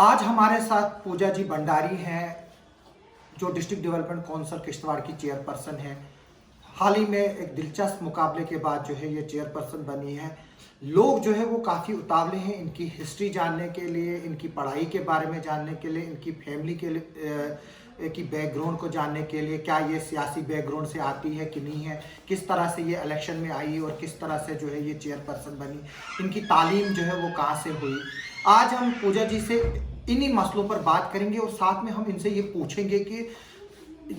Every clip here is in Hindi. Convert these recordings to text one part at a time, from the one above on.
आज हमारे साथ पूजा जी भंडारी हैं, जो डिस्ट्रिक्ट डेवलपमेंट काउंसिल किश्तवाड़ की चेयरपर्सन है। हाल ही में एक दिलचस्प मुकाबले के बाद जो है ये चेयरपर्सन बनी है। लोग जो है वो काफ़ी उतावले हैं इनकी हिस्ट्री जानने के लिए, इनकी पढ़ाई के बारे में जानने के लिए, इनकी फैमिली के लिए की बैकग्राउंड को जानने के लिए, क्या ये सियासी बैकग्राउंड से आती है कि नहीं है, किस तरह से ये इलेक्शन में आई और किस तरह से जो है ये चेयरपर्सन बनी, इनकी तालीम जो है वो कहाँ से हुई। आज हम पूजा जी से इन्हीं मसलों पर बात करेंगे और साथ में हम इनसे ये पूछेंगे कि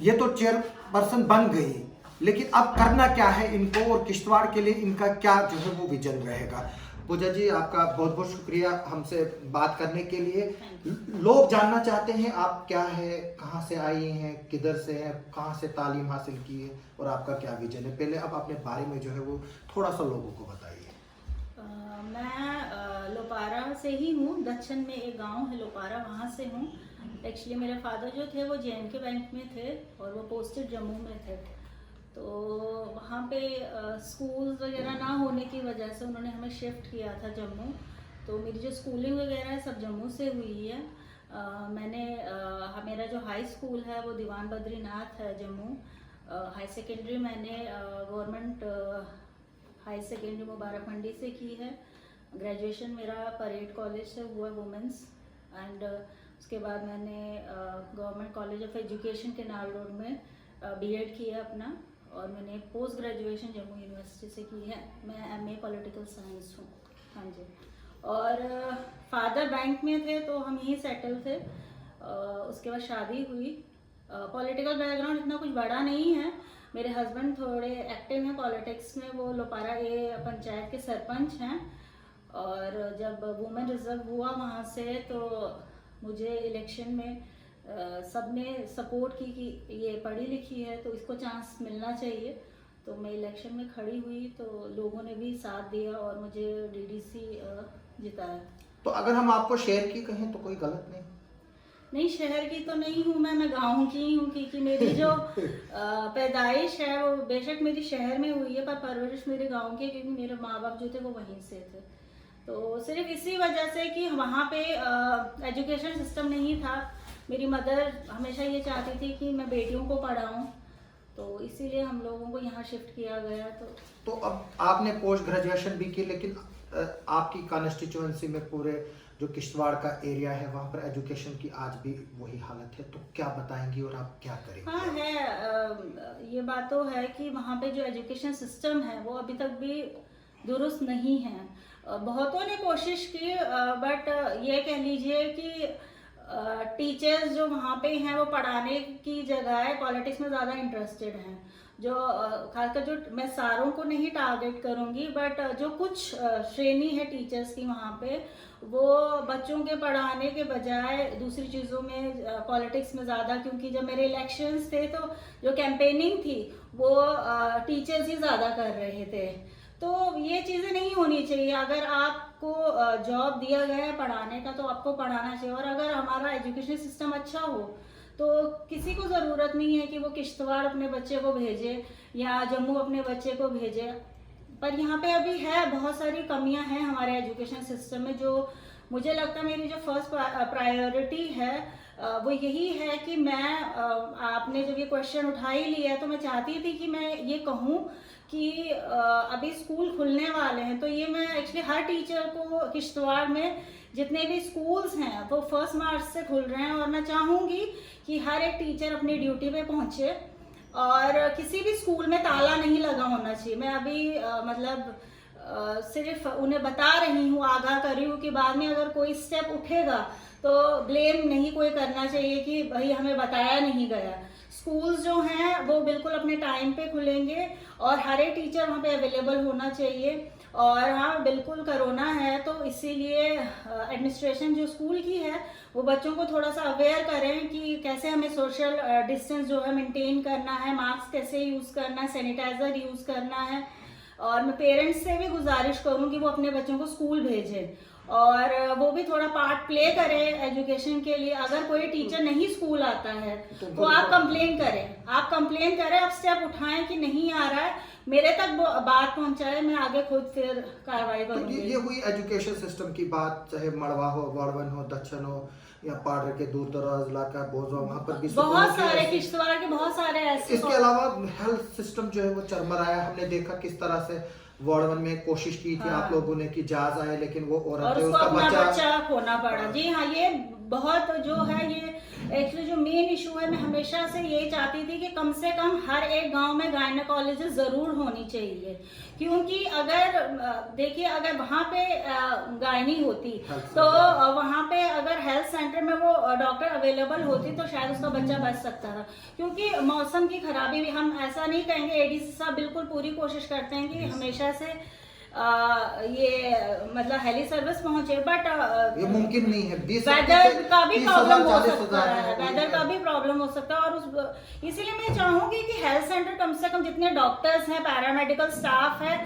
ये तो चेयरपर्सन बन गई, लेकिन अब करना क्या है इनको और किश्तवाड़ के लिए इनका क्या जो है वो विजन रहेगा। पूजा जी, आपका बहुत बहुत शुक्रिया हमसे बात करने के लिए। लोग जानना चाहते हैं आप क्या है, कहाँ से आई हैं, किधर से हैं, कहाँ से तालीम हासिल की है और आपका क्या विजन है। पहले आप अपने बारे में जो है वो थोड़ा सा लोगों को बताइए। मैं लोपारा से ही हूँ। दक्षिण में एक गांव है लोपारा, वहाँ से हूँ। एक्चुअली मेरे फादर जो थे वो JNK बैंक में थे और वो पोस्टेड जम्मू में थे। तो वहाँ पे स्कूल्स वगैरह ना होने की वजह से उन्होंने हमें शिफ्ट किया था जम्मू। तो मेरी जो स्कूलिंग वगैरह है सब जम्मू से हुई है। मेरा जो हाई स्कूल है वो दीवान बद्रीनाथ है जम्मू। हाई सेकेंडरी मैंने government high secondary Mubarak Mandi से की है। ग्रेजुएशन मेरा परेड कॉलेज से हुआ वुमेंस एंड उसके बाद मैंने government college of education canal road में B.Ed किया अपना और मैंने पोस्ट ग्रेजुएशन जम्मू यूनिवर्सिटी से की है। मैं MA पॉलिटिकल साइंस हूँ। हाँ जी। और फादर बैंक में थे तो हम यहीं सेटल थे। उसके बाद शादी हुई। पॉलिटिकल बैकग्राउंड इतना कुछ बड़ा नहीं है। मेरे हस्बैंड थोड़े एक्टिव हैं पॉलिटिक्स में, वो लोपारा ए पंचायत के सरपंच हैं। और जब वुमेन रिजर्व हुआ वहाँ से तो मुझे इलेक्शन में सबने सपोर्ट की कि ये पढ़ी लिखी है तो इसको चांस मिलना चाहिए। तो मैं इलेक्शन में खड़ी हुई तो लोगों ने भी साथ दिया और मुझे DDC जिताया। तो अगर हम आपको शहर की कहें तो कोई गलत नहीं? नहीं, शहर की तो नहीं हूँ मैं गांव की हूँ, क्योंकि मेरी जो पैदाइश है वो बेशक मेरी शहर में हुई है पर परवरिश मेरे गांव की, क्योंकि मेरे माँ बाप जो थे वो वहीं से थे। तो सिर्फ इसी वजह से कि वहाँ पे एजुकेशन सिस्टम नहीं था। मेरी मदर हमेशा ये चाहती थी कि मैं बेटियों को पढ़ाऊँ, तो इसीलिए हम लोगों को यहाँ शिफ्ट किया गया। तो अब आपने पोस्ट ग्रेजुएशन भी की, लेकिन आपकी कॉन्स्टिट्यूएंसी में पूरे जो किश्तवाड़ का एरिया है वहाँ पर एजुकेशन की आज भी वही हालत है, तो क्या बताएंगी और आप क्या करेंगे? हाँ है, ये बात तो है कि वहाँ पे जो एजुकेशन सिस्टम है वो अभी तक भी दुरुस्त नहीं है। बहुतों ने कोशिश की, बट ये कह लीजिए कि टीचर्स जो वहाँ पे हैं वो पढ़ाने की जगह पॉलिटिक्स में ज़्यादा इंटरेस्टेड हैं। जो खासकर जो मैं सारों को नहीं टारगेट करूँगी, बट जो कुछ श्रेणी है टीचर्स की वहाँ पे, वो बच्चों के पढ़ाने के बजाय दूसरी चीज़ों में पॉलिटिक्स में ज़्यादा, क्योंकि जब मेरे इलेक्शंस थे तो जो कैंपेनिंग थी वो टीचर्स ही ज़्यादा कर रहे थे। तो ये चीज़ें नहीं होनी चाहिए। अगर आपको जॉब दिया गया है पढ़ाने का तो आपको पढ़ाना चाहिए। और अगर हमारा एजुकेशन सिस्टम अच्छा हो तो किसी को ज़रूरत नहीं है कि वो किश्तवाड़ अपने बच्चे को भेजे या जम्मू अपने बच्चे को भेजे। पर यहाँ पे अभी है, बहुत सारी कमियां हैं हमारे एजुकेशन सिस्टम में। जो मुझे लगता है मेरी जो फर्स्ट प्रायोरिटी है वो यही है कि मैं आपने जब ये क्वेश्चन उठा ही लिया तो मैं चाहती थी कि मैं ये कहूँ कि अभी स्कूल खुलने वाले हैं, तो ये मैं एक्चुअली हर टीचर को किश्तवाड़ में जितने भी स्कूल्स हैं वो 1 मार्च से खुल रहे हैं और मैं चाहूँगी कि हर एक टीचर अपनी ड्यूटी पे पहुँचे और किसी भी स्कूल में ताला नहीं लगा होना चाहिए। मैं अभी सिर्फ उन्हें बता रही हूँ, आगाह कर रही हूँ कि बाद में अगर कोई स्टेप उठेगा तो ब्लेम नहीं कोई करना चाहिए कि भाई हमें बताया नहीं गया। स्कूल्स जो हैं वो बिल्कुल अपने टाइम पे खुलेंगे और हर एक टीचर वहाँ पे अवेलेबल होना चाहिए। और हाँ, बिल्कुल कोरोना है तो इसीलिए एडमिनिस्ट्रेशन जो स्कूल की है वो बच्चों को थोड़ा सा अवेयर करें कि कैसे हमें सोशल डिस्टेंस जो है मेंटेन करना है, मास्क कैसे यूज़ करना है, सैनिटाइज़र यूज़ करना है। और मैं पेरेंट्स से भी गुजारिश करूँ कि वो अपने बच्चों को स्कूल भेजें। और वो भी थोड़ा पार्ट प्ले करे एजुकेशन के लिए। अगर कोई टीचर नहीं स्कूल आता है तो आप कंप्लेन करें, आप स्टेप उठाएं कि नहीं आ रहा है, मेरे तक वो बात पहुंचाए, मैं आगे खुद फिर कार्रवाई तो करूंगी। ये हुई एजुकेशन सिस्टम की बात, चाहे मड़वा हो, वाड़वन हो, दक्षिण हो, या पाडर के दूर दराज इलाका बोझा, वहाँ पर भी बहुत सारे किश्तवाड़ के बहुत सारे ऐसे। इसके अलावा हेल्थ सिस्टम जो है वो चरमराया। हमने देखा किस तरह से वार्डवन में कोशिश की थी आप लोगों ने कि जहाज आए, लेकिन वो और औरत है उसको उसका अपना बच्चा बच्चा खोना पड़ा। जी हाँ, ये बहुत जो है, ये एक्चुअली जो मेन इशू है, मैं हमेशा से यही चाहती थी कि कम से कम हर एक गांव में गायनेकोलॉजिस्ट जरूर होनी चाहिए। क्योंकि अगर देखिए, अगर वहाँ पे गायनी होती तो वहाँ पे अगर हेल्थ सेंटर में वो डॉक्टर अवेलेबल होती तो शायद उसका बच्चा बच सकता था। क्योंकि मौसम की खराबी भी, हम ऐसा नहीं कहेंगे, एडीसी साहब बिल्कुल पूरी कोशिश करते हैं कि हमेशा से ये मतलब हेली सर्विस पहुंचे, बट ये मुमकिन नहीं है। वेदर का भी प्रॉब्लम हो 30,000, सकता है, 40,000 वेदर का भी प्रॉब्लम हो सकता है। और इसीलिए मैं चाहूंगी कि हेल्थ सेंटर कम से कम जितने डॉक्टर्स हैं, पैरामेडिकल स्टाफ है,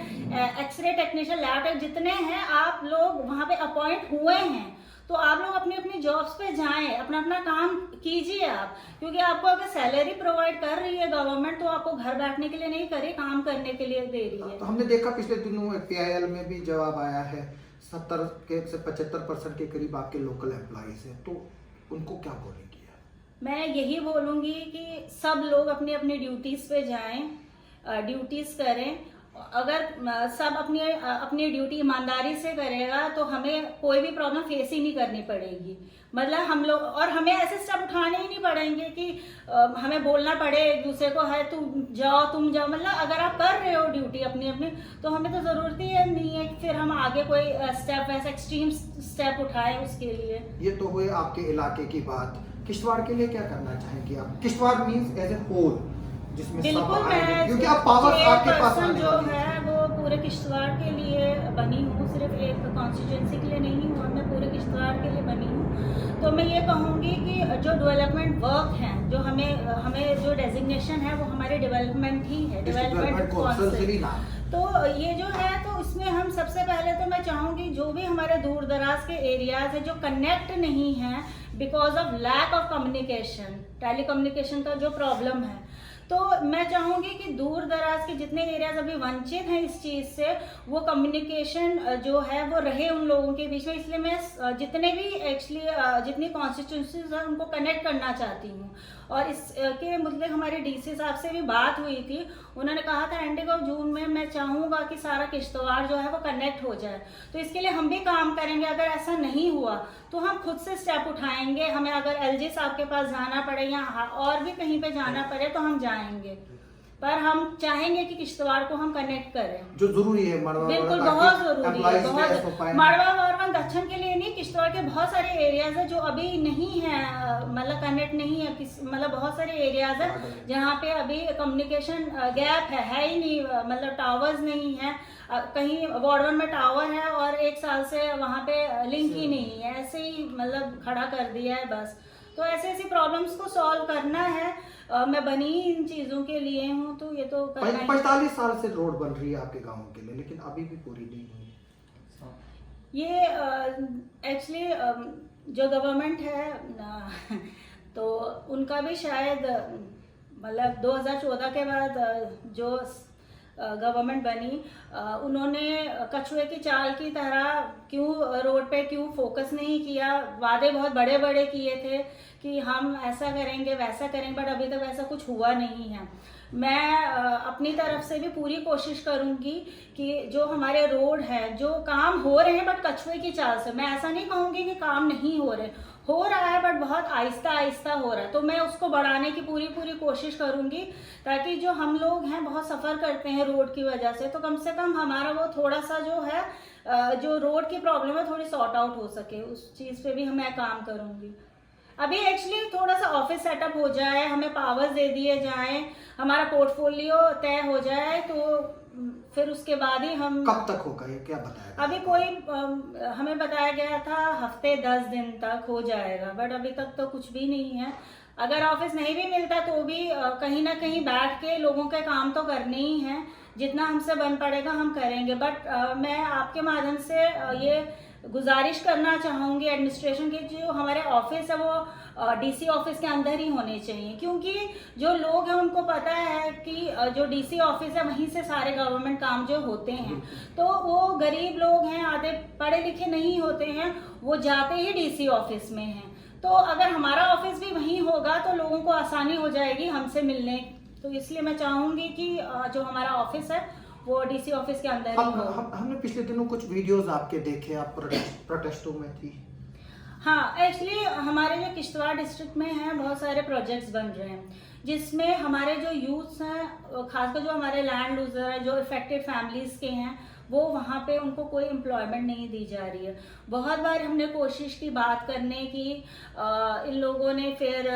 एक्सरे टेक्नीशियन, लैब टेक जितने हैं, आप लोग वहां पे अपॉइंट हुए हैं तो आप लोग अपनी अपनी जॉब्स पे जाएं, अपना अपना काम कीजिए आप। क्योंकि आपको अगर सैलरी प्रोवाइड कर रही है गवर्नमेंट तो आपको घर बैठने के लिए नहीं कर रही, काम करने के लिए दे रही है। तो हमने देखा पिछले दिनों PIL में भी जवाब आया है, 70 से 75% के करीब आपके लोकल एम्प्लॉइज हैं, तो उनको क्या बोलेंगी? मैं यही बोलूंगी कि सब लोग अपनी अपनी ड्यूटीज पे जाएं, ड्यूटीज करें। अगर सब अपनी अपनी ड्यूटी ईमानदारी से करेगा तो हमें कोई भी प्रॉब्लम फेस ही नहीं करनी पड़ेगी। मतलब हम लोग, और हमें ऐसे स्टेप उठाने ही नहीं पड़ेंगे कि हमें बोलना पड़े एक दूसरे को, है तुम जाओ। मतलब अगर आप कर रहे हो ड्यूटी अपनी अपनी तो हमें तो जरूरत ही नहीं है कि फिर हम आगे कोई स्टेप, वैसे एक्सट्रीम स्टेप उठाएं उसके लिए। ये तो हुए आपके इलाके की बात। किश्तवाड़ के लिए क्या करना चाहेंगे आप? Kishtwar means as a whole, जिसमें बिल्कुल, मैं क्योंकि आप पावर आपके पास आने जो वाली है वो पूरे किश्तवाड़ के लिए बनी हूँ, सिर्फ एक कॉन्स्टिट्यूंसी के लिए नहीं हूँ, मैं पूरे किश्तवाड़ के लिए बनी हूँ। तो मैं ये कहूँगी कि जो डेवलपमेंट वर्क है, जो हमें जो डेजिग्नेशन है वो हमारे डेवलपमेंट ही है, डेवलपमेंट काउंसिल। तो ये जो है, तो इसमें हम सबसे पहले तो मैं चाहूँगी जो भी हमारे दूर दराज के एरियाज है जो कनेक्ट नहीं है because of lack of communication, telecommunication का जो प्रॉब्लम है, तो मैं चाहूंगी कि दूर दराज के जितने एरियाज अभी वंचित हैं इस चीज से, वो कम्युनिकेशन जो है वो रहे उन लोगों के बीच में। इसलिए मैं जितने भी एक्चुअली जितनी कॉन्स्टिट्यूंसीज हैं उनको कनेक्ट करना चाहती हूँ। और इसके मुद्दे हमारे डीसी साहब से भी बात हुई थी, उन्होंने कहा था एंडिंग ऑफ जून में मैं चाहूँगा कि सारा किश्तवाड़ जो है वो कनेक्ट हो जाए। तो इसके लिए हम भी काम करेंगे। अगर ऐसा नहीं हुआ तो हम खुद से स्टेप उठाएंगे। हमें अगर LG साहब के पास जाना पड़े या और भी कहीं पे जाना पड़े तो हम जाएंगे, पर हम चाहेंगे कि किश्तवाड़ को हम कनेक्ट करें, जो जरूरी है। मड़वा बिल्कुल बहुत जरूरी है, बहुत। मड़वा वारवन दक्षिण के लिए नहीं, किश्तवाड़ के बहुत सारे एरियाज है जो अभी नहीं है, मतलब कनेक्ट नहीं है। मतलब बहुत सारे एरियाज है जहाँ पे अभी कम्युनिकेशन गैप है ही नहीं, मतलब टावर्स नहीं है। कहीं वार्डवन में टावर है और 1 साल से वहाँ पे लिंक ही नहीं है, ऐसे ही मतलब खड़ा कर दिया है बस। तो ऐसे ऐसी प्रॉब्लम्स को सॉल्व करना है। मैं बनी इन चीजों के लिए हूँ, तो ये तो 45 साल से रोड बन रही है आपके गाँव के लिए, लेकिन अभी भी पूरी नहीं हुई है। ये एक्चुअली जो गवर्नमेंट है तो उनका भी शायद मतलब 2014 के बाद जो गवर्नमेंट बनी, उन्होंने कछुए की चाल की तरह क्यों रोड पे क्यों फोकस नहीं किया। वादे बहुत बड़े बड़े किए थे कि हम ऐसा करेंगे वैसा करेंगे, बट अभी तक वैसा कुछ हुआ नहीं है। मैं अपनी तरफ से भी पूरी कोशिश करूंगी कि जो हमारे रोड है, जो काम हो रहे हैं बट कछुए की चाल से, मैं ऐसा नहीं कहूँगी कि काम नहीं हो रहा है बट बहुत आहिस्ता आहिस्ता हो रहा है। तो मैं उसको बढ़ाने की पूरी कोशिश करूंगी ताकि जो हम लोग हैं बहुत सफ़र करते हैं रोड की वजह से, तो कम से कम हमारा वो थोड़ा सा जो है जो रोड की प्रॉब्लम है थोड़ी सॉर्ट आउट हो सके, उस चीज़ पे भी मैं काम करूंगी। अभी एक्चुअली थोड़ा सा ऑफिस सेटअप हो जाए, हमें पावर्स दे दिए जाएं, हमारा पोर्टफोलियो तय हो जाए, तो फिर उसके बाद ही हम। कब तक होगा ये क्या बताया? अभी कोई हमें बताया गया था हफ्ते 10 दिन तक हो जाएगा, बट अभी तक तो कुछ भी नहीं है। अगर ऑफिस नहीं भी मिलता तो भी कहीं ना कहीं बैठ के लोगों के काम तो करने ही हैं, जितना हमसे बन पड़ेगा हम करेंगे। बट मैं आपके माध्यम से ये गुजारिश करना चाहूँगी एडमिनिस्ट्रेशन के, जो हमारे ऑफिस है वो डीसी ऑफिस के अंदर ही होने चाहिए, क्योंकि जो लोग हैं उनको पता है कि जो डीसी ऑफिस है वहीं से सारे गवर्नमेंट काम जो होते हैं, तो वो गरीब लोग हैं, आधे पढ़े लिखे नहीं होते हैं, वो जाते ही डीसी ऑफिस में हैं। तो अगर हमारा ऑफिस भी वहीं होगा तो लोगों को आसानी हो जाएगी हमसे मिलने। तो इसलिए मैं चाहूँगी कि जो हमारा ऑफिस है वो डीसी ऑफिस के अंदर ही हो। हमने पिछले दिनों कुछ वीडियोस आपके देखे, आप प्रोटेस्टों में थी। हाँ, एक्चुअली हमारे जो किश्तवाड़ डिस्ट्रिक्ट में हैं बहुत सारे प्रोजेक्ट्स बन रहे हैं, जिसमें हमारे जो यूथ्स हैं, खासकर जो हमारे लैंड लूजर है, जो इफेक्टेड फैमिलीज के हैं, वो वहाँ पे उनको कोई एम्प्लॉयमेंट नहीं दी जा रही है। बहुत बार हमने कोशिश की बात करने की, इन लोगों ने फिर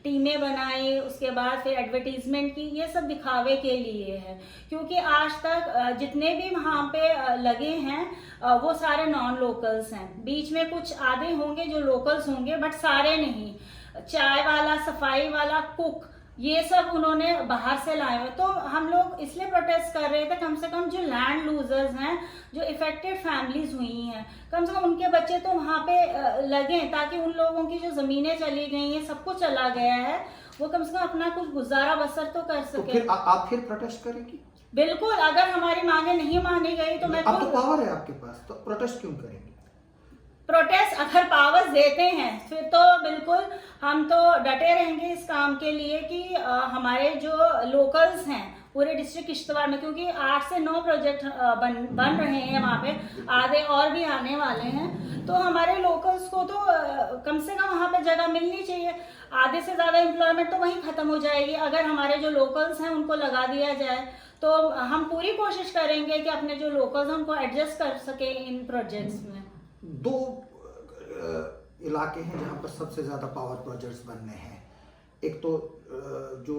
टीमें बनाई, उसके बाद फिर एडवर्टीजमेंट की, ये सब दिखावे के लिए है, क्योंकि आज तक जितने भी वहाँ पे लगे हैं वो सारे नॉन लोकल्स हैं। बीच में कुछ आधे होंगे जो लोकल्स होंगे, बट सारे नहीं। चाय वाला, सफाई वाला, कुक, ये सब उन्होंने बाहर से लाए हुए। तो हम लोग इसलिए प्रोटेस्ट कर रहे थे, कम से कम जो लैंड लूजर्स हैं, जो इफेक्टेड फैमिलीज हुई हैं, कम से कम उनके बच्चे तो वहाँ पे लगे, ताकि उन लोगों की जो जमीनें चली गई हैं, सब कुछ चला गया है, वो कम से कम अपना कुछ गुजारा बसर तो कर सके। तो फिर आप फिर प्रोटेस्ट करेंगी? बिल्कुल, अगर हमारी मांगे नहीं मानी गई तो मैं अब तो पावर है आपके पास, तो प्रोटेस्ट क्यों करेंगे? प्रोटेस्ट अगर पावर्स देते हैं फिर तो बिल्कुल हम तो डटे रहेंगे इस काम के लिए कि हमारे जो लोकल्स हैं पूरे डिस्ट्रिक्ट किश्तवाड़ में, क्योंकि 8 से 9 प्रोजेक्ट बन रहे हैं वहाँ पे, आधे और भी आने वाले हैं, तो हमारे लोकल्स को तो कम से कम वहाँ पे जगह मिलनी चाहिए। आधे से ज़्यादा एम्प्लॉयमेंट तो वहीं ख़त्म हो जाएगी अगर हमारे जो लोकल्स हैं उनको लगा दिया जाए। तो हम पूरी कोशिश करेंगे कि अपने जो लोकल्स हैं उनको एडजस्ट कर सके इन प्रोजेक्ट्स में। दो इलाके हैं जहां पर सबसे ज़्यादा पावर प्रोजेक्ट्स बनने हैं। एक तो जो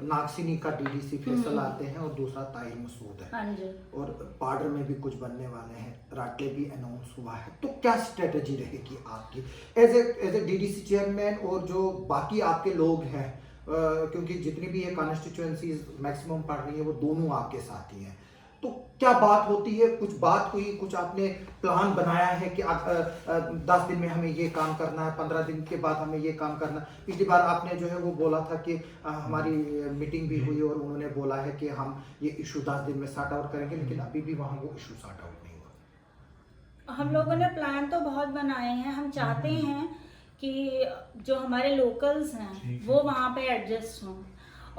नागसिनी का डीडीसी फैसल आते हैं, और दूसरा ताहिर मसूद है। हाँ जी। और पाडर में भी कुछ बनने वाले हैं, राटले भी अनाउंस हुआ है। तो क्या स्ट्रेटजी रहेगी आपकी एज ए डीडीसी चेयरमैन, और जो बाकी आपके लोग हैं, क्योंकि जितनी भी ये कॉन्स्टिट्यूएंसीज मैक्सिमम पड़ रही है वो दोनों आपके साथ ही हैं, तो क्या बात होती है? कुछ बात हुई, कुछ आपने प्लान बनाया है कि 10 दिन में हमें ये काम करना है, 15 दिन के बाद हमें ये काम करना है? पिछली बार आपने जो है वो बोला था कि हमारी मीटिंग भी हुई और उन्होंने बोला है कि हम ये इशू 10 दिन में सॉर्ट आउट करेंगे, लेकिन अभी भी वहाँ वो इशू सॉर्ट आउट नहीं हुआ। हम लोगों ने प्लान तो बहुत बनाए हैं। हम चाहते हैं कि जो हमारे लोकल्स हैं वो वहाँ पे एडजस्ट हों,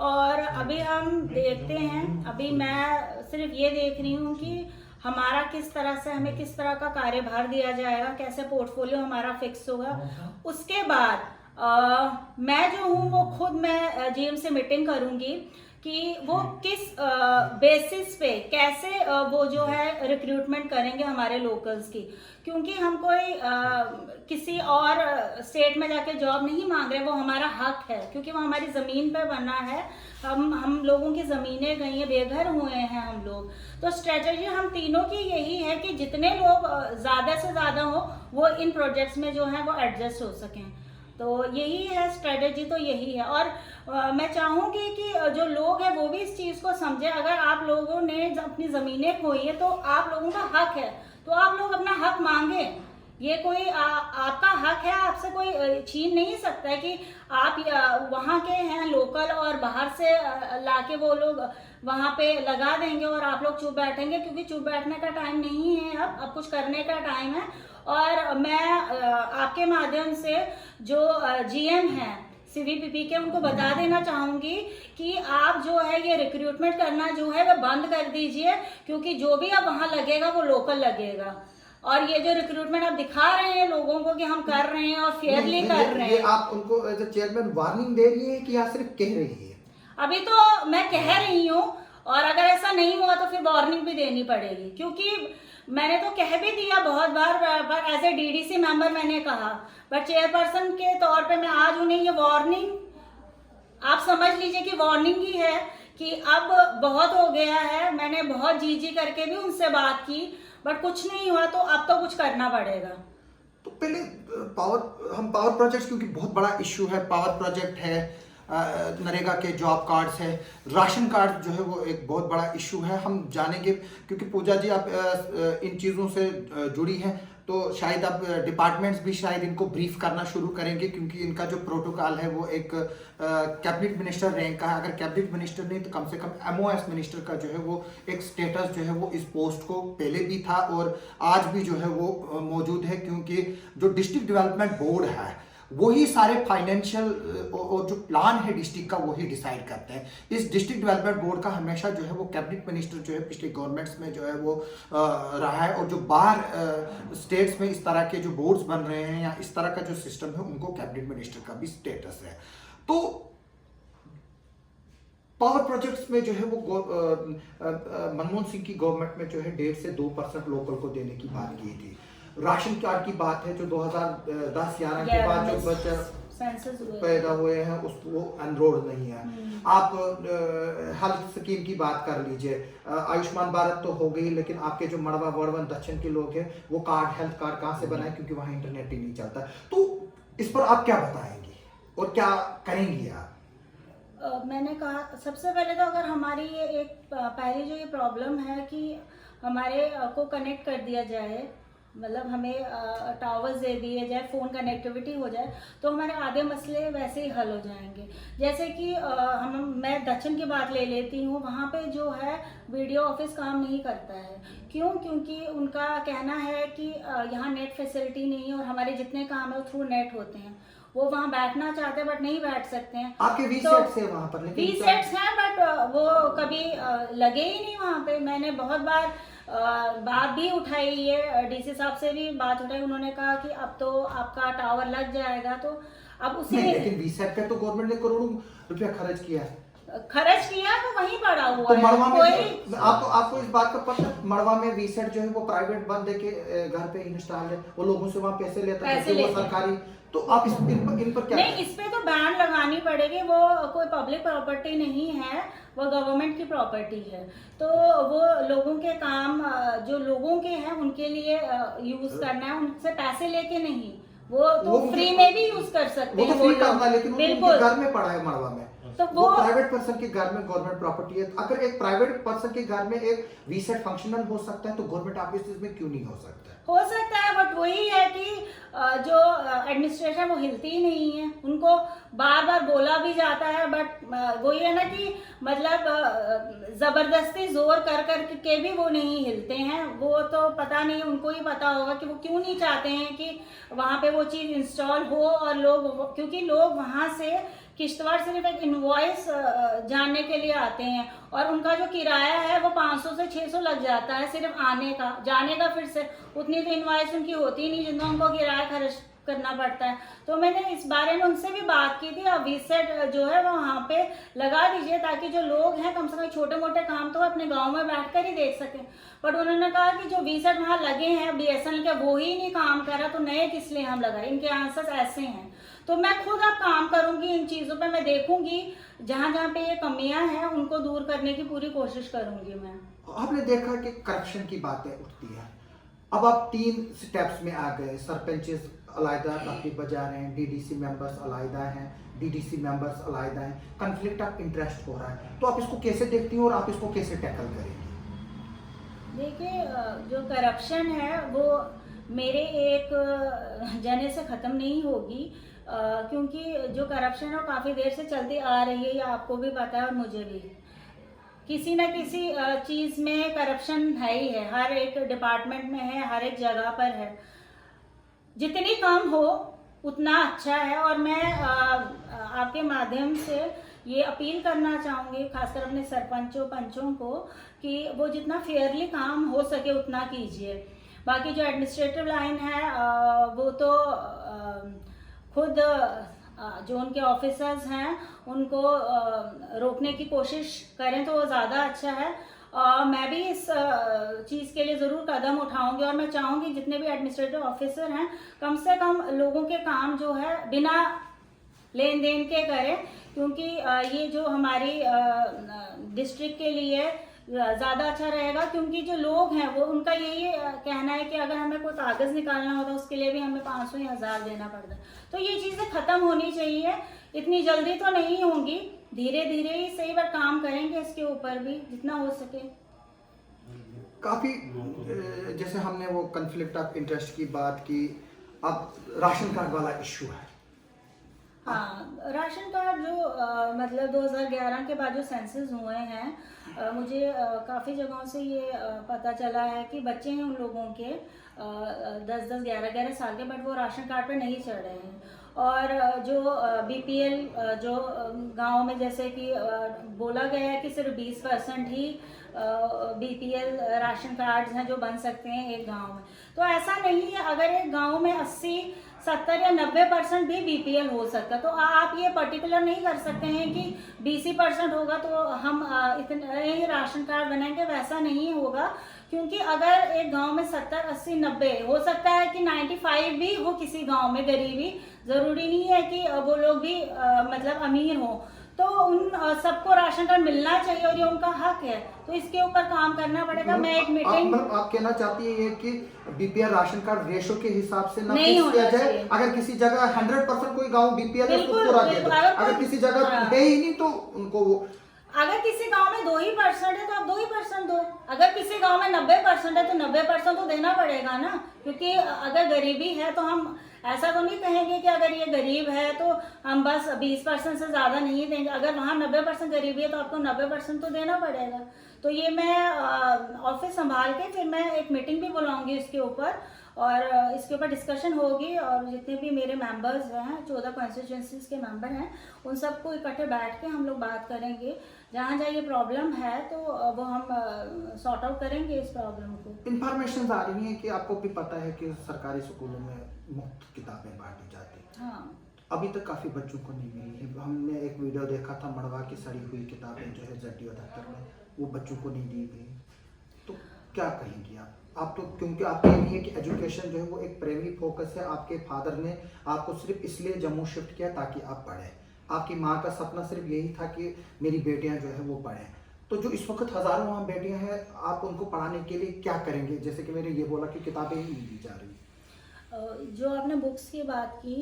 और अभी हम देखते हैं, अभी मैं सिर्फ ये देख रही हूँ कि हमारा किस तरह से, हमें किस तरह का कार्यभार दिया जाएगा, कैसे पोर्टफोलियो हमारा फिक्स होगा। उसके बाद मैं जो हूँ वो खुद मैं जीएम से मीटिंग करूँगी कि वो किस बेसिस पे कैसे वो जो है रिक्रूटमेंट करेंगे हमारे लोकल्स की, क्योंकि हम कोई किसी और स्टेट में जाके जॉब नहीं मांग रहे, वो हमारा हक है, क्योंकि वो हमारी ज़मीन पे बना है। हम लोगों की ज़मीनें गई हैं, बेघर हुए हैं हम लोग। तो स्ट्रेटजी हम तीनों की यही है कि जितने लोग ज़्यादा से ज़्यादा हो वो इन प्रोजेक्ट्स में जो है वो एडजस्ट हो सकें। तो यही है स्ट्रेटजी, तो यही है। और मैं चाहूँगी कि जो लोग हैं वो भी इस चीज़ को समझे। अगर आप लोगों ने अपनी ज़मीनें खोई है तो आप लोगों का हक है, तो आप लोग अपना हक मांगे। ये कोई आपका हक है, आपसे कोई छीन नहीं सकता है कि आप वहाँ के हैं लोकल और बाहर से लाके वो लोग वहाँ पे लगा देंगे और आप लोग चुप बैठेंगे, क्योंकि चुप बैठने का टाइम नहीं है, अब कुछ करने का टाइम है। और मैं आपके माध्यम से जो जीएम हैं सीवीपीपी के, उनको बता देना चाहूँगी कि आप जो है ये रिक्रूटमेंट करना जो है वो बंद कर दीजिए, क्योंकि जो भी अब वहाँ लगेगा वो लोकल लगेगा। और ये जो रिक्रूटमेंट आप दिखा रहे हैं लोगों को कि हम कर रहे हैं और फेयरली कर रहे हैं, आप उनको एज ए चेयरमैन वार्निंग दे रही है कि या सिर्फ कह रही है? अभी तो मैं कह रही हूँ, और अगर ऐसा नहीं हुआ तो फिर वार्निंग भी देनी पड़ेगी, क्योंकि मैंने तो कह भी दिया बहुत बार, पर एज ए डीडीसी मेंबर मैंने कहा, बट चेयरपर्सन के तौर पे मैं आज उन्हें ये वार्निंग, आप समझ लीजिए कि वार्निंग ही है कि अब बहुत हो गया है। मैंने बहुत जी करके भी उनसे बात की, बट कुछ नहीं हुआ, तो अब तो कुछ करना पड़ेगा। तो पहले हम पावर प्रोजेक्ट, क्योंकि बहुत बड़ा इश्यू है, पावर प्रोजेक्ट है, नरेगा के जॉब कार्ड्स है, राशन कार्ड जो है वो एक बहुत बड़ा इशू है। हम जानेंगे, क्योंकि पूजा जी आप इन चीज़ों से जुड़ी हैं। तो शायद अब डिपार्टमेंट्स भी शायद इनको ब्रीफ करना शुरू करेंगे, क्योंकि इनका जो प्रोटोकॉल है वो एक कैबिनेट मिनिस्टर रैंक का है। अगर कैबिनेट मिनिस्टर नहीं तो कम से कम MOS मिनिस्टर का जो है वो एक स्टेटस जो है वो इस पोस्ट को पहले भी था और आज भी जो है वो मौजूद है, क्योंकि जो डिस्ट्रिक्ट डेवलपमेंट बोर्ड है वही सारे फाइनेंशियल और जो प्लान है डिस्ट्रिक्ट का वही डिसाइड करते हैं। इस डिस्ट्रिक्ट डेवलपमेंट बोर्ड का हमेशा जो है वो कैबिनेट मिनिस्टर जो है पिछले गवर्नमेंट्स में जो है वो रहा है, और जो बाहर स्टेट्स में इस तरह के जो बोर्ड्स बन रहे हैं या इस तरह का जो सिस्टम है उनको कैबिनेट मिनिस्टर का भी स्टेटस है। तो पावर प्रोजेक्ट्स में जो है वो मनमोहन सिंह की गवर्नमेंट में जो है 1.5 से 2% लोकल को देने की बात की थी। राशन कार्ड की बात है जो 2010-11 के बाद जो बच्चे पैदा हुए हैं वो एनरोल नहीं है। आप हेल्थ स्कीम की बात कर लीजिए, आयुष्मान भारत तो हो गई, लेकिन आपके जो मड़वा वर्वन दक्षिण के लोग हैं वो कार्ड हेल्थ कार्ड कहाँ से बनाए, क्योंकि वहाँ इंटरनेट ही नहीं चलता। तो इस पर आप क्या बताएंगे और क्या करेंगी आप? मैंने कहा सबसे पहले तो अगर हमारी ये एक पहली जो ये प्रॉब्लम है कि हमारे को कनेक्ट कर दिया जाए, मतलब हमें टावर्स दे दिए जाए, फ़ोन कनेक्टिविटी हो जाए, तो हमारे आधे मसले वैसे ही हल हो जाएंगे। जैसे कि मैं दक्षिण की बात ले लेती हूँ, वहाँ पे जो है वीडियो ऑफिस काम नहीं करता है। क्यों? क्योंकि उनका कहना है कि यहाँ नेट फैसिलिटी नहीं है और हमारे जितने काम है वो थ्रू नेट होते हैं। वो वहाँ बैठना चाहते हैं बट नहीं बैठ सकते हैं। आपके VSETs है वहाँ पर, लेकिन VSETs हैं बट वो कभी लगे ही नहीं वहाँ पे। मैंने बहुत बार बात भी उठाई, ये DC साहब से भी बात उठाई, उन्होंने कहा कि अब तो आपका टावर लग जाएगा। तो अब उसी नहीं, लेकिन VSET पे तो गवर्नमेंट ने करोड़ों रुपया खर्च किया तो वहीं पड़ा हुआ तो है। मड़वा में आपको इस बात का पता है, मड़वा में VSET जो है वो प्राइवेट बंदे के घर पे इंस्टॉल है, वो लोगों से वहाँ पैसे लेता है, वो सरकारी। तो आप इन पर क्या नहीं, इस पे तो बैन लगानी पड़ेगी। वो कोई पब्लिक प्रॉपर्टी नहीं है, वो गवर्नमेंट की प्रॉपर्टी है। तो वो लोगों के काम जो लोगों के हैं उनके लिए यूज करना है, उनसे पैसे लेके नहीं। वो तो फ्री में भी यूज कर सकते हैं, फ्री करना, लेकिन उनके घर में पड़ा है मड़वा में, तो वो प्राइवेट पर्सन के घर में गवर्नमेंट प्रॉपर्टी है। अगर एक प्राइवेट पर्सन के घर में एक VSET फंक्शनल हो सकता है तो गवर्नमेंट ऑफिस में क्यों नहीं हो सकता है। बट वही है कि जो एडमिनिस्ट्रेशन वो हिलती ही नहीं है। उनको बार बार बोला भी जाता है बट वही है ना कि मतलब जबरदस्ती जोर कर कर के भी वो नहीं हिलते हैं। वो तो पता नहीं, उनको ही पता होगा कि वो क्यों नहीं चाहते हैं कि वहाँ पे वो चीज़ इंस्टॉल हो। और लोग, क्योंकि लोग वहाँ से किश्तवाड़ सिर्फ एक इनवॉइस जानने के लिए आते हैं और उनका जो किराया है वो 500 से 600 लग जाता है सिर्फ आने का। जाने का फिर से उतनी तो इनवॉइस उनकी होती नहीं जितना उनको किराया खर्च करना पड़ता है। तो मैंने इस बारे में उनसे भी बात की थी। अब VSET जो है वो वहाँ पे लगा दीजिए ताकि जो लोग हैं कम से कम छोटे मोटे काम तो अपने गांव में बैठकर ही देख सकें। बट उन्होंने कहा कि जो VSET वहाँ लगे हैं BSNL के, वो ही नहीं काम कर रहा, तो नए किस लिए हम लगाए। इनके आंसर्स ऐसे हैं। तो मैं खुद अब काम करूंगी इन चीज़ों पे। मैं देखूंगी जहाँ जहाँ पे ये कमियां हैं उनको दूर करने की पूरी कोशिश करूंगी मैं। आपने देखा कि करप्शन की बातें उठती है। अब आप 3 स्टेप्स में आ गए, सरपंचेस अलहदा अपनी बजा रहे हैं, DDC मेंबर्स अलहदा हैं, DDC मेंबर्स अलहदा हैं, कन्फ्लिक्ट ऑफ इंटरेस्ट हो रहा है। तो आप इसको कैसे देखती हो और आप इसको कैसे टैकल करेंगी? देखिए, जो करप्शन है वो मेरे एक जने से ख़त्म नहीं होगी, क्योंकि जो करप्शन है वो काफ़ी देर से चलती आ रही है, ये आपको भी पता है और मुझे भी। किसी ना किसी चीज़ में करप्शन है ही है, हर एक डिपार्टमेंट में है, हर एक जगह पर है। जितनी कम हो उतना अच्छा है। और मैं आपके माध्यम से ये अपील करना चाहूँगी खासकर अपने सरपंचों पंचों को कि वो जितना फेयरली काम हो सके उतना कीजिए। बाकी जो एडमिनिस्ट्रेटिव लाइन है वो तो खुद जो उनके ऑफिसर्स हैं उनको रोकने की कोशिश करें तो वो ज़्यादा अच्छा है। मैं भी इस चीज़ के लिए ज़रूर कदम उठाऊंगी और मैं चाहूँगी जितने भी एडमिनिस्ट्रेटिव ऑफिसर हैं कम से कम लोगों के काम जो है बिना लेन देन के करें, क्योंकि ये जो हमारी डिस्ट्रिक्ट के लिए ज़्यादा अच्छा रहेगा। क्योंकि जो लोग हैं वो उनका यही कहना है कि अगर हमें कोई कागज़ निकालना होता उसके लिए भी हमें 500 या 1000 देना पड़ता। तो ये चीज़ें ख़त्म होनी चाहिए। इतनी जल्दी तो नहीं होंगी, धीरे धीरे ही सही, पर काम करेंगे इसके ऊपर भी जितना हो सके। काफ़ी जैसे हमने वो कन्फ्लिक्ट ऑफ इंटरेस्ट की बात की, अब राशन कार्ड वाला इशू है। हाँ, राशन कार्ड जो मतलब 2011 के बाद जो सेंसस हुए हैं, मुझे काफ़ी जगहों से ये पता चला है कि बच्चे हैं उन लोगों के 10-10, 11-11 साल के, बट वो राशन कार्ड पे नहीं चढ़ रहे हैं। और जो बीपीएल जो गांव में जैसे कि बोला गया है कि सिर्फ 20% ही बीपीएल राशन कार्ड्स हैं जो बन सकते हैं एक गांव में। तो ऐसा नहीं है, अगर एक गांव में 80, 70 या 90% भी बीपीएल हो सकता है। तो आप ये पर्टिकुलर नहीं कर सकते हैं कि 20% होगा तो हम इतने ही राशन कार्ड बनाएंगे, वैसा नहीं होगा। क्योंकि अगर एक गांव में 70, 80, 90 हो सकता है कि 95 भी हो किसी गांव में गरीबी, जरूरी नहीं है कि वो लोग भी मतलब अमीर हो। तो उन सबको राशन कार्ड मिलना चाहिए और ये उनका हक है, तो इसके ऊपर काम करना पड़ेगा। मैं एक मीटिंग आप कहना चाहती है ये कि बीपीएल राशन कार्ड रेशो के हिसाब से ना नहीं फिक्स किया होना जाए। चाहिए। अगर किसी जगह 100% कोई गांव बीपीएल है तो पूरा दे दो, अगर किसी जगह है ही नहीं तो उनको वो, अगर किसी गांव में 2% है तो आप 2% दो, अगर किसी गांव में 90% है तो 90% तो देना पड़ेगा ना। क्योंकि अगर गरीबी है तो हम ऐसा तो नहीं कहेंगे कि अगर ये गरीब है तो हम बस 20% से ज़्यादा नहीं देंगे। अगर वहाँ 90% गरीबी है तो आपको 90% तो देना पड़ेगा। तो ये मैं ऑफिस संभाल के फिर मैं एक मीटिंग भी बुलाऊंगी इसके ऊपर, और इसके ऊपर डिस्कशन होगी, और जितने भी मेरे मेंबर्स हैं, 14 कॉन्स्टिट्यूंसीज के मेंबर हैं, उन सबको इकट्ठे बैठ के हम लोग बात करेंगे। जहाँ जहाँ ये प्रॉब्लम है तो वो हम सॉर्ट आउट करेंगे इस प्रॉब्लम को। इंफॉर्मेशन आ रही है कि आपको भी पता है कि सरकारी स्कूलों में मुफ्त किताबें बांटी जाती हैं। हाँ, अभी तक काफ़ी बच्चों को नहीं मिली है। हमने एक वीडियो देखा था, मड़वा की सड़ी हुई किताबें जो है ZDO दफ्तर में, वो बच्चों को नहीं दी गई। तो क्या कहेंगी आप तो, क्योंकि आप कह रही है कि एजुकेशन जो है वो एक प्राइमरी फोकस है। आपके फादर ने आपको सिर्फ इसलिए जम्मू शिफ्ट किया ताकि आप पढ़ें। आपकी माँ का सपना सिर्फ यही था कि मेरी बेटियां जो है वो पढ़ें। तो जो इस वक्त हज़ारों वहाँ बेटियां हैं, आप उनको पढ़ाने के लिए क्या करेंगे? जैसे कि मैंने ये बोला कि किताबें ही नहीं दी जा रही। जो आपने बुक्स की बात की,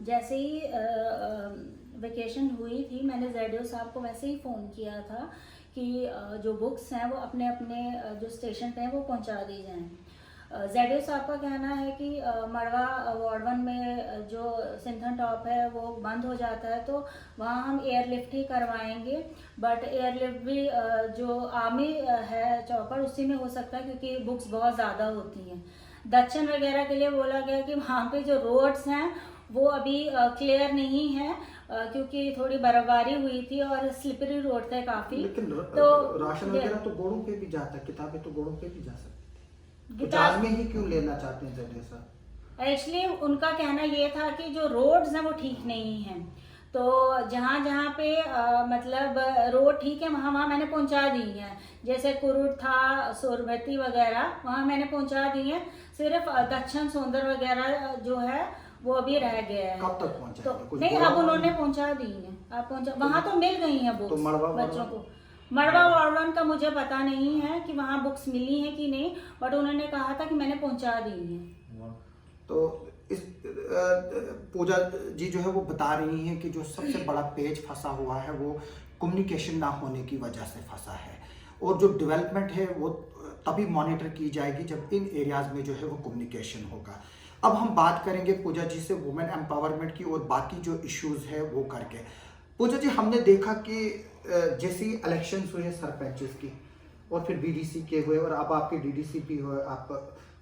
जैसे ही वेकेशन हुई थी, मैंने ZDO साहब को वैसे ही फ़ोन किया था कि जो बुक्स हैं वो अपने अपने जो स्टेशन पे हैं वो पहुंचा दी जाएं। ZDO साहब का कहना है कि मड़वा वार्ड 1 में जो सिंथन टॉप है वो बंद हो जाता है तो वहाँ हम एयरलिफ्ट ही करवाएंगे। बट एयरलिफ्ट भी जो आर्मी है चौपर, उसी में हो सकता है क्योंकि बुक्स बहुत ज़्यादा होती हैं। दक्षिण वगैरह के लिए बोला गया कि वहाँ पे जो रोड्स हैं वो अभी क्लियर नहीं है, क्योंकि थोड़ी बर्फबारी हुई थी और स्लिपरी रोड थे काफ़ी। लेकिन तो राशन वगैरह तो घोड़ों पे भी जाता है, किताबें तो घोड़ों पे भी जा सकती थी। तो गिटार जहाज में ही क्यों लेना चाहते हैं ZDO साहब? एक्चुअली उनका कहना ये था कि जो रोड्स हैं वो ठीक नहीं हैं, तो जहाँ जहाँ पे मतलब रोड ठीक है वहाँ वहाँ मैंने पहुँचा दी हैं। जैसे कुरुड़ था, सोरबती वगैरह, वहाँ मैंने पहुँचा दी हैं। सिर्फ दक्षिण सोंदर वगैरह जो है वो अभी रह गया है। कब तक पहुंचा? तो नहीं, अब उन्होंने पहुँचा दी हैं। आप पहुँचा, वहाँ तो मिल गई हैं तो बुक्स मड़वा बच्चों को। मड़वा वार्ड 1 का मुझे पता नहीं है कि वहाँ बुक्स मिली हैं कि नहीं, बट उन्होंने कहा था कि मैंने पहुँचा दी हैं। तो इस पूजा जी जो है वो बता रही हैं कि जो सबसे बड़ा पेज फंसा हुआ है वो कम्युनिकेशन ना होने की वजह से फंसा है, और जो डेवलपमेंट है वो तभी मॉनिटर की जाएगी जब इन एरियाज में जो है वो कम्युनिकेशन होगा। अब हम बात करेंगे पूजा जी से वुमेन एम्पावरमेंट की और बाकी जो इश्यूज है वो करके। पूजा जी, हमने देखा कि जैसे ही इलेक्शंस हुए सरपंचेस की और फिर BDC के हुए और अब आपके DDC भी हुए, आप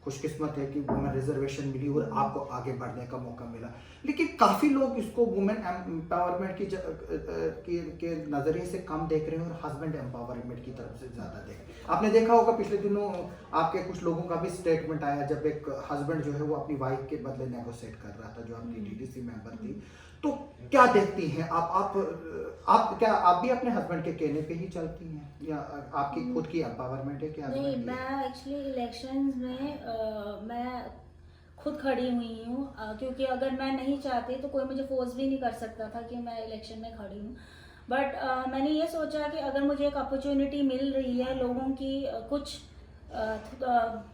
खुशकिस्मत है कि वुमेन रिजर्वेशन मिली और आपको आगे बढ़ने का मौका मिला। लेकिन काफ़ी लोग इसको वुमेन एम्पावरमेंट के नज़रिए से कम देख रहे हैं और हस्बैंड एम्पावरमेंट की तरफ से ज़्यादा देख रहे हैं। आपने देखा होगा पिछले दिनों आपके कुछ लोगों का भी स्टेटमेंट आया जब एक हस्बैंड जो है वो अपनी वाइफ के बदले नेगोशिएट कर रहा था, जो आपकी DDC मेंबर थी। तो क्या देखती हैं आप क्या आप भी अपने हस्बैंड के कहने पे ही चलती हैं या आपकी खुद की एम्पावरमेंट है? क्या नहीं, मैं एक्चुअली इलेक्शंस में मैं खुद खड़ी हुई हूँ, क्योंकि अगर मैं नहीं चाहती तो कोई मुझे फोर्स भी नहीं कर सकता था कि मैं इलेक्शन में खड़ी हूँ। बट मैंने ये सोचा कि अगर मुझे एक अपॉर्चुनिटी मिल रही है लोगों की कुछ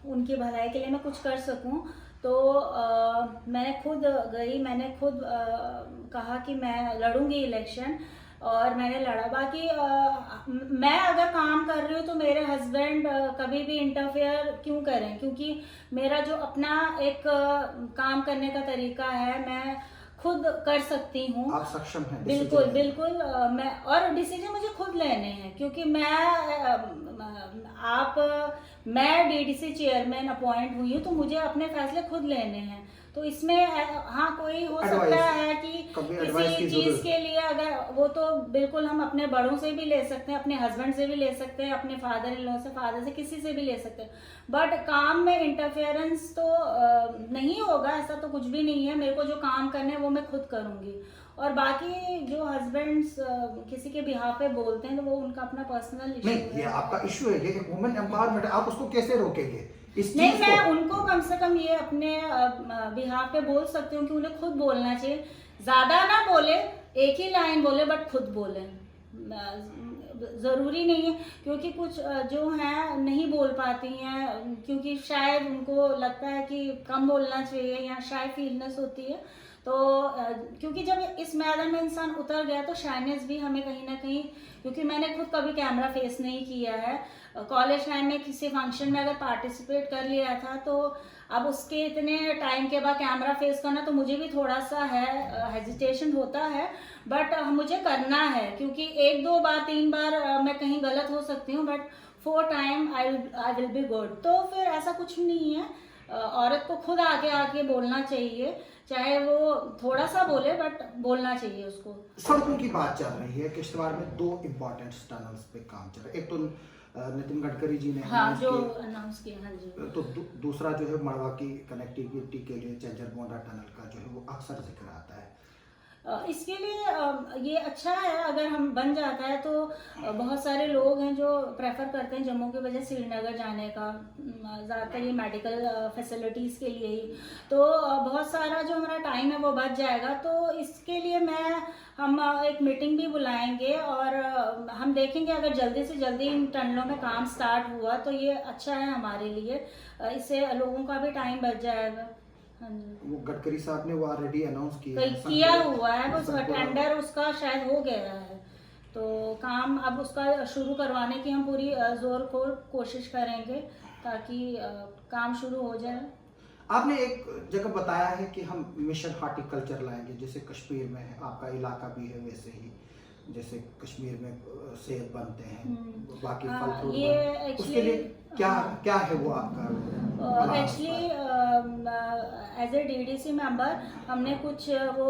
उनकी भलाई के लिए मैं कुछ कर सकूं, तो मैं खुद गई, मैंने खुद कहा कि मैं लड़ूंगी इलेक्शन। और मैंने लड़ा। बाकी मैं अगर काम कर रही हूँ तो मेरे हस्बैंड कभी भी इंटरफेयर क्यों करें, क्योंकि मेरा जो अपना एक काम करने का तरीका है, मैं खुद कर सकती हूँ। आप सक्षम हैं बिल्कुल decision लेने में। बिल्कुल, मैं और डिसीजन मुझे खुद लेने हैं, क्योंकि मैं डीडीसी चेयरमैन अपॉइंट हुई हूँ, तो मुझे अपने फैसले खुद लेने हैं। तो इसमें हाँ कोई हो सकता Advice, है कि कभी advice की किसी चीज जरूरत के लिए, अगर वो तो बिल्कुल हम अपने बड़ों से भी ले सकते हैं, अपने हस्बैंड से भी ले सकते हैं, अपने फादर इन लॉ से, फादर से, किसी से भी ले सकते हैं। बट काम में इंटरफेरेंस तो नहीं होगा, ऐसा तो कुछ भी नहीं है। मेरे को जो काम करने हैं वो मैं खुद करूंगी। और बाकी जो हस्बैंड्स किसी के बिहाफ पे बोलते हैं तो वो उनका अपना पर्सनल इशू नहीं, है। ये आपका इशू है, ये एक वुमेन एम्पावरमेंट है, आप उसको कैसे रोकेंगे इस नहीं, चीज मैं को? उनको कम से कम ये अपने बिहाफ पे बोल सकती हूँ कि उन्हें खुद बोलना चाहिए। ज्यादा ना बोले, एक ही लाइन बोले, बट खुद बोले। जरूरी नहीं है, क्योंकि कुछ जो हैं नहीं बोल पाती हैं, क्योंकि शायद उनको लगता है कि कम बोलना चाहिए, या शायद फीलनेस होती है। तो क्योंकि जब इस मैदान में इंसान उतर गया तो शाइनेस भी हमें कहीं ना कहीं, क्योंकि मैंने खुद कभी कैमरा फेस नहीं किया है। कॉलेज टाइम में किसी फंक्शन में अगर पार्टिसिपेट कर लिया था, तो अब उसके इतने टाइम के बाद कैमरा फेस करना, तो मुझे भी थोड़ा सा है, हेजिटेशन होता है। बट मुझे करना है, क्योंकि एक दो बार तीन बार मैं कहीं गलत हो सकती हूँ, but 4 time I will be good. तो फिर ऐसा कुछ नहीं है, औरत को खुद आगे आके बोलना चाहिए, चाहे वो थोड़ा सा बोले, बट बोलना चाहिए उसको। सड़कों की बात चल रही है, किश्तवाड़ में 2 इम्पोर्टेंट टनल्स पे काम चल रहा है। एक तो नितिन गडकरी जी ने हाँ, announce जो किया, अनाउंस किया। हाँ जी। तो दूसरा जो है मड़वा की कनेक्टिविटी के लिए चंचल बोंडा टनल का जो है वो अक्सर जिक्र आता है। इसके लिए ये अच्छा है, अगर हम बन जाता है तो बहुत सारे लोग हैं जो प्रेफर करते हैं जम्मू की वजह श्रीनगर जाने का, ज़्यादातर ये मेडिकल फैसिलिटीज़ के लिए ही। तो बहुत सारा जो हमारा टाइम है वो बच जाएगा। तो इसके लिए हम एक मीटिंग भी बुलाएंगे, और हम देखेंगे अगर जल्दी से जल्दी इन टनलों में काम स्टार्ट हुआ तो ये अच्छा है हमारे लिए, इससे लोगों का भी टाइम बच जाएगा। हाँ जी। वो गडकरी साहब ने वो ऑलरेडी अनाउंस किया है, किया हुआ है, वो संपूर्ण- टेंडर उसका शायद हो गया है। तो काम अब उसका शुरू करवाने की हम पूरी जोर को कोशिश करेंगे, ताकि काम शुरू हो जाए। आपने एक जगह बताया है कि हम मिशन हॉर्टिकल्चर लाएंगे, जैसे कश्मीर में है, आपका इलाका भी है वैसे ही, जैसे कश्मीर में सेब बनते हैं, बाकी फल फ्रूट ये बनते हैं, उसके लिए क्या क्या है वो आपका? Actually as a DDC member हमने कुछ वो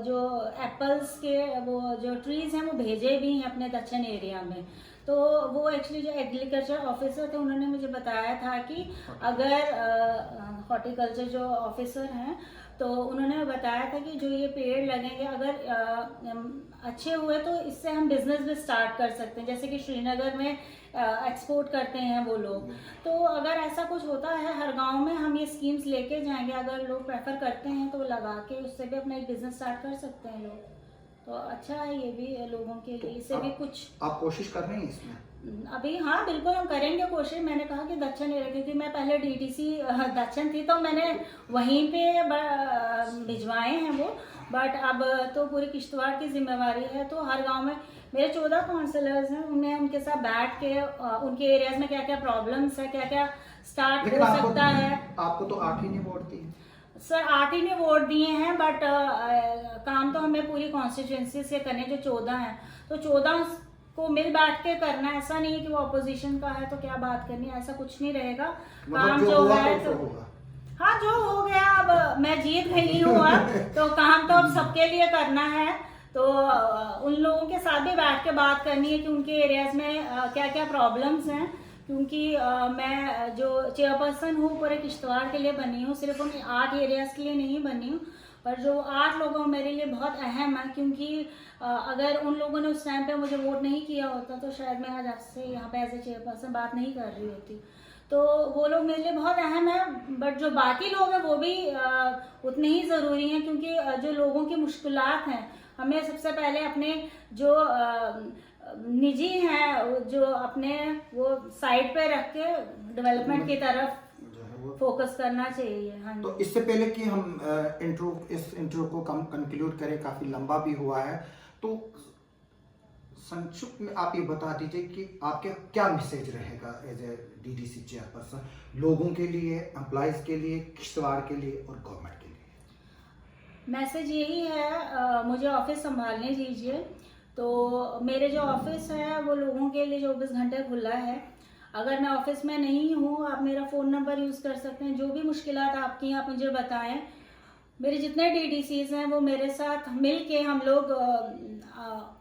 जो एप्पल्स के वो जो ट्रीज हैं वो भेजे भी हैं अपने दक्षिण एरिया में। तो वो एक्चुअली जो एग्रीकल्चर ऑफिसर थे उन्होंने मुझे बताया था कि अगर हॉर्टिकल्चर जो ऑफिसर हैं तो उन्होंने बताया था कि जो ये पेड़ लगेंगे अगर अच्छे हुए तो इससे हम बिजनेस भी स्टार्ट कर सकते हैं, जैसे कि श्रीनगर में एक्सपोर्ट करते हैं वो लोग। तो अगर ऐसा कुछ होता है हर गांव में, हम ये स्कीम्स लेके जाएंगे, अगर लोग प्रेफर करते हैं तो लगा के उससे भी अपना एक बिजनेस स्टार्ट कर सकते हैं लोग। तो अच्छा है ये भी लोगों के लिए, इससे भी कुछ आप कोशिश कर रहे हैं इसमें? अभी हाँ बिल्कुल हम करेंगे कोशिश। मैंने कहा कि दक्षिण एरिया, क्योंकि मैं पहले डीटीसी दक्षिण थी तो मैंने वहीं पे भिजवाए हैं वो, बट अब तो पूरी किश्तवाड़ की जिम्मेवारी है। तो हर गांव में मेरे 14 काउंसलर्स हैं, उन्हें उनके साथ बैठ के उनके एरियाज में क्या क्या प्रॉब्लम्स है, क्या क्या स्टार्ट हो सकता है। आपको तो 8 ही नहीं वोट दी सर 8 ही ने वोट दिए हैं, बट काम तो हमें पूरी कॉन्स्टिट्यूएंसी से करने जो 14 हैं, तो 14 को मिल बैठ के करना। ऐसा नहीं है कि वो अपोजिशन का है तो क्या बात करनी है, ऐसा कुछ नहीं रहेगा। काम जो है तो होगा। हाँ जो हो गया, अब मैं जीत गई हूँ अब तो काम तो अब सबके लिए करना है। तो उन लोगों के साथ भी बैठ के बात करनी है कि उनके एरियाज में क्या क्या प्रॉब्लम्स हैं, क्योंकि मैं जो चेयरपर्सन हूँ पूरे किश्तवाड़ के लिए बनी हूँ, सिर्फ उन 8 एरियाज के लिए नहीं बनी हूँ, पर जो 8 लोगों मेरे लिए बहुत अहम है। क्योंकि अगर उन लोगों ने उस टाइम पे मुझे वोट नहीं किया होता तो शायद मैं आज आपसे यहाँ पे एज ए चेयरपर्सन बात नहीं कर रही होती। तो वो लोग मेरे लिए बहुत अहम है, बट जो बाकी लोग हैं वो भी उतने ही ज़रूरी हैं, क्योंकि जो लोगों की मुश्किलात हैं हमें सबसे पहले अपने जो निजी हैं जो अपने वो साइड पे रख के डेवलपमेंट की तरफ फोकस करना चाहिए। हाँ तो इससे पहले कि हम इस इंट्रो को कंक्लूड करें, काफ़ी लंबा भी हुआ है, तो संक्षिप्त में आप ये बता दीजिए कि आपके क्या मैसेज रहेगा एज ए डीडीसी चेयरपर्सन लोगों के लिए, एम्प्लॉयज़ के लिए, किश्तवाड़ के लिए और गवर्नमेंट के लिए। मैसेज यही है, मुझे ऑफिस संभालने दीजिए। तो मेरे जो ऑफिस है वो लोगों के लिए 24 घंटे खुला है। अगर मैं ऑफिस में नहीं हूँ, आप मेरा फ़ोन नंबर यूज़ कर सकते हैं। जो भी मुश्किलात आपकी आप मुझे बताएं। मेरे जितने डीडीसीज हैं वो मेरे साथ मिल के हम लोग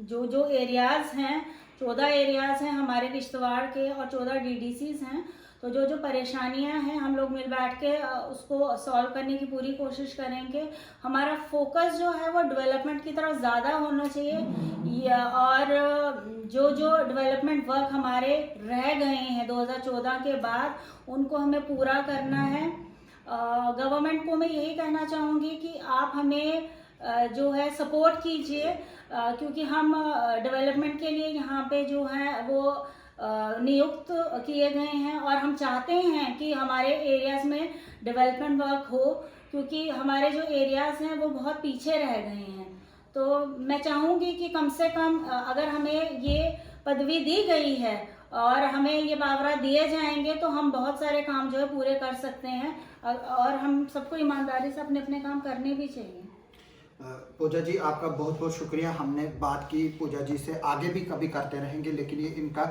जो जो एरियाज़ हैं, 14 एरियाज़ हैं हमारे किश्तवाड़ के और 14 डीडीसीज हैं। तो जो जो परेशानियां हैं हम लोग मिल बैठ के उसको सॉल्व करने की पूरी कोशिश करेंगे। हमारा फोकस जो है वो डेवलपमेंट की तरफ ज़्यादा होना चाहिए, और जो जो डेवलपमेंट वर्क हमारे रह गए हैं 2014 के बाद उनको हमें पूरा करना है। गवर्नमेंट को मैं यही कहना चाहूँगी कि आप हमें जो है सपोर्ट कीजिए, क्योंकि हम डेवलपमेंट के लिए यहाँ पे जो है वो नियुक्त किए गए हैं और हम चाहते हैं कि हमारे एरियाज़ में डेवलपमेंट वर्क हो, क्योंकि हमारे जो एरियाज़ हैं वो बहुत पीछे रह गए हैं। तो मैं चाहूँगी कि कम से कम अगर हमें ये पदवी दी गई है और हमें ये बावरा दिए जाएंगे तो हम बहुत सारे काम जो है पूरे कर सकते हैं, और हम सबको ईमानदारी से अपने अपने काम करने भी चाहिए। पूजा जी आपका बहुत बहुत शुक्रिया। हमने बात की पूजा जी से, आगे भी कभी करते रहेंगे, लेकिन ये इनका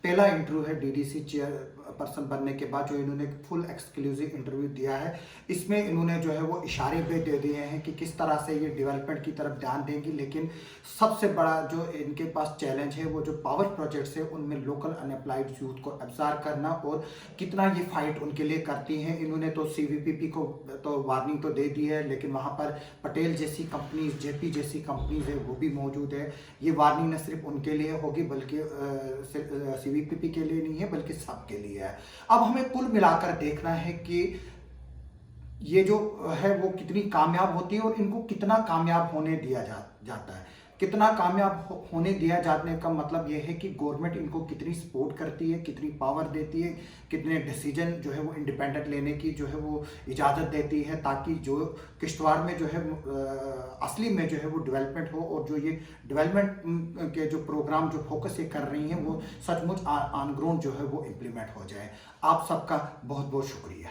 पहला इंटरव्यू है डीडीसी चेयरपर्सन बनने के बाद, जो इन्होंने फुल एक्सक्लूसिव इंटरव्यू दिया है। इसमें इन्होंने जो है वो इशारे भी दे दिए हैं कि किस तरह से ये डेवलपमेंट की तरफ ध्यान देंगी। लेकिन सबसे बड़ा जो इनके पास चैलेंज है वो जो पावर प्रोजेक्ट्स है उनमें लोकल अनएम्प्लॉयड यूथ को अब्जॉर्ब करना, और कितना ये फाइट उनके लिए करती हैं। इन्होंने तो CVPP को तो वार्निंग तो दे दी है, लेकिन वहाँ पर पटेल जैसी कंपनीज, JP जैसी कंपनीज है वो भी मौजूद है। ये वार्निंग न सिर्फ उनके लिए होगी बल्कि CVPP के लिए नहीं है बल्कि सबके लिए है। अब हमें कुल मिलाकर देखना है कि ये जो है वो कितनी कामयाब होती है और इनको कितना कामयाब होने दिया जाता है। कितना कामयाब होने दिया जाने का मतलब ये है कि गवर्नमेंट इनको कितनी सपोर्ट करती है, कितनी पावर देती है, कितने डिसीजन जो है वो इंडिपेंडेंट लेने की जो है वो इजाज़त देती है, ताकि जो किश्तवाड़ में जो है असली में जो है वो डेवलपमेंट हो, और जो ये डेवलपमेंट के जो प्रोग्राम जो फोकस ये कर रही हैं वो सचमुच ऑन ग्राउंड जो है वो इम्प्लीमेंट हो जाए। आप सबका बहुत बहुत शुक्रिया।